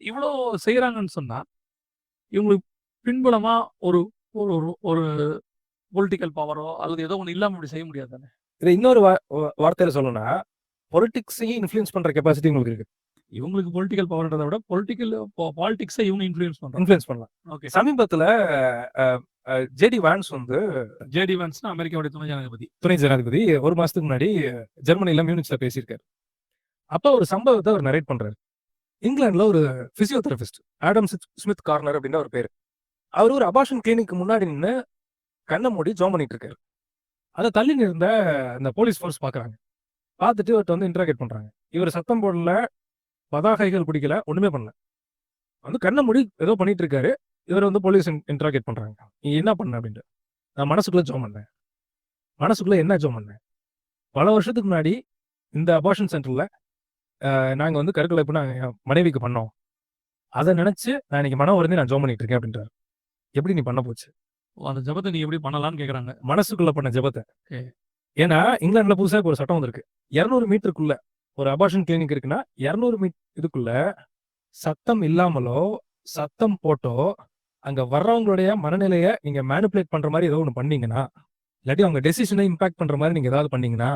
இவ்வளோ செய்றாங்கன்னு சொன்னா, இவங்களுக்கு பின்புலமா ஒரு ஒரு ஒரு ஒரு பொலிட்டிக்கல் பவரோ அல்லது ஏதோ ஒண்ணு இல்லாம இப்படி செய்ய முடியாது தானே! இத இன்னொரு வார்த்தையில சொல்லணும்னா, பொலிடிக்ஸையும் இன்ஃப்ளூயன்ஸ் பண்ற கெப்பாசிட்டி உங்களுக்கு இருக்கு. இவங்களுக்கு பொலிட்டிக்கல் பவர்ன்றத விட பாலிடிக்ஸ இவங்க இன்ஃப்ளூயன்ஸ் பண்றாங்க. இன்ஃப்ளூயன்ஸ் பண்ணலாம். ஓகே. சமீபத்துல அ அ ஜேடி வான்ஸ் வந்து ஜேடி வான்ஸ்னா அமெரிக்காவுடைய துணை ஜனாதிபதி. துணை ஜனாதிபதி 1 மாசத்துக்கு முன்னாடி ஜெர்மனில மியூனிச்ல பேசியிருக்காரு. அப்ப ஒரு சம்பவத்த அவர் நரேட் பண்றாரு. இங்கிலாந்துல ஒரு பிசியோதெரபிஸ்ட் ஆடம் ஸ்மித் கார்னர் அப்படின்னு அவர் பேரு. அவரு ஒரு அபார்ஷன் கிளினிக் முன்னாடி நின்னு கண்ண மூடி ஜெபம் பண்ணிட்டு இருக்காரு. அத தள்ளி நிறுந்த அந்த போலீஸ் ஃபோர்ஸ் பாக்குறாங்க. பார்த்துட்டு அவர்ட்ட வந்து இன்டராகேட் பண்றாங்க. இவர் சத்தம் போடல, பதாகைகள் பிடிக்கல, ஒண்ணுமே பண்ணல. வந்து கண்ண மூடி ஏதோ பண்ணிட்டு இருக்காரு. இவர வந்து போலீஸ் இன்டராகேட் பண்றாங்க. "நீ என்ன பண்ண?" அப்படின்ட்டு. "நான் மனசுக்குள்ள ஜெபம் பண்ணேன்." "மனசுக்குள்ள என்ன ஜெபம் பண்ண?" "பல வருஷத்துக்கு முன்னாடி இந்த அபார்ஷன் சென்டர்ல நாங்க வந்து கருக்கலைப்பு நாங்க என் மனைவிக்கு பண்ணோம். அத நினைச்சு நான் இன்னைக்கு மனம் வருந்தி நான் ஜெபம் பண்ணிட்டு இருக்கேன்." அப்படின்றாரு. "எப்படி நீ பண்ண போச்சு?" அந்த ஜெபத்த நீ எப்படி பண்ணலாம்னு கேட்கறாங்க. மனசுக்குள்ள பண்ண ஜெபத்த. ஓகே. ஏன்னா, இங்கிலாந்துல புதுசா இப்ப ஒரு சட்டம் வந்திருக்கு. 200 மீட்டருக்குள்ள ஒரு அபார்ஷன் கிளினிக் இருக்குன்னா, 200 இதுக்குள்ள சத்தம் இல்லாமலோ, சத்தம் போட்டோ, அங்க வர்றவங்களுடைய மனநிலைய நீங்க மேனிபுலேட் பண்ற மாரி ஏதோ ஒண்ணு பண்ணீங்கன்னா, இல்லாட்டி அவங்க டெசிஷன இம்பாக்ட் பண்ற மாரி நீங்க ஏதாவது பண்ணீங்கன்னா,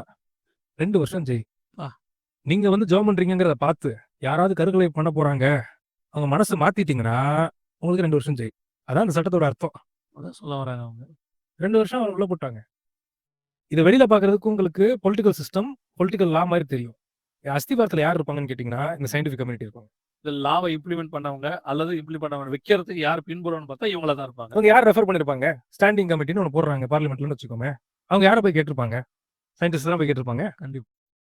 2 வருஷம் ஜெயில். ஆ. நீங்க வந்து ஜெபம் பண்றீங்கங்கிறத பார்த்து, யாராவது கருக்கலை பண்ண போறாங்க, அவங்க மனச மாத்திட்டீங்கன்னா, உங்களுக்கு 2 வருஷம் ஜெயில். அதான் அந்த சட்டத்தோட அர்த்தம். அதான் சொல்ல வராங்க அவங்க. 2 வருஷம் அவர உள்ள போட்டாங்க. இத வெளியில பார்க்கறதுக்கு உங்களுக்கு பொலிட்டிக்கல் சிஸ்டம், பொலிட்டிக்கல் லா மாரி தெரியும். அஸ்திவாரத்துல யார் இருப்பாங்கன்னு கேட்டீங்கன்னா, இந்த சயன்டிஃபிக் கம்யூனிட்டி இருப்பாங்க. இந்த லாவ இம்ப்ளிமெண்ட் பண்ணவங்க அல்லது இம்ப்ளிமெண்ட் பண்ணவங்க வைக்கிறதுக்கு யார் பின்புலம்னு பார்த்தா இவங்கள தான் இருப்பாங்க. அவங்க யார் ரெஃபர் பண்ணிருப்பாங்க? ஸ்டாண்டிங் கமிட்டின்னு ஒண்ணு போடுறாங்க பார்லிமெண்ட்லன்னு வச்சுக்கோமே. அவங்க யார போய் கேட்டிருப்பாங்க? சயின்டிஸ்ட் தான் போய் கேட்டிருப்பாங்க. கண்டிப்பா.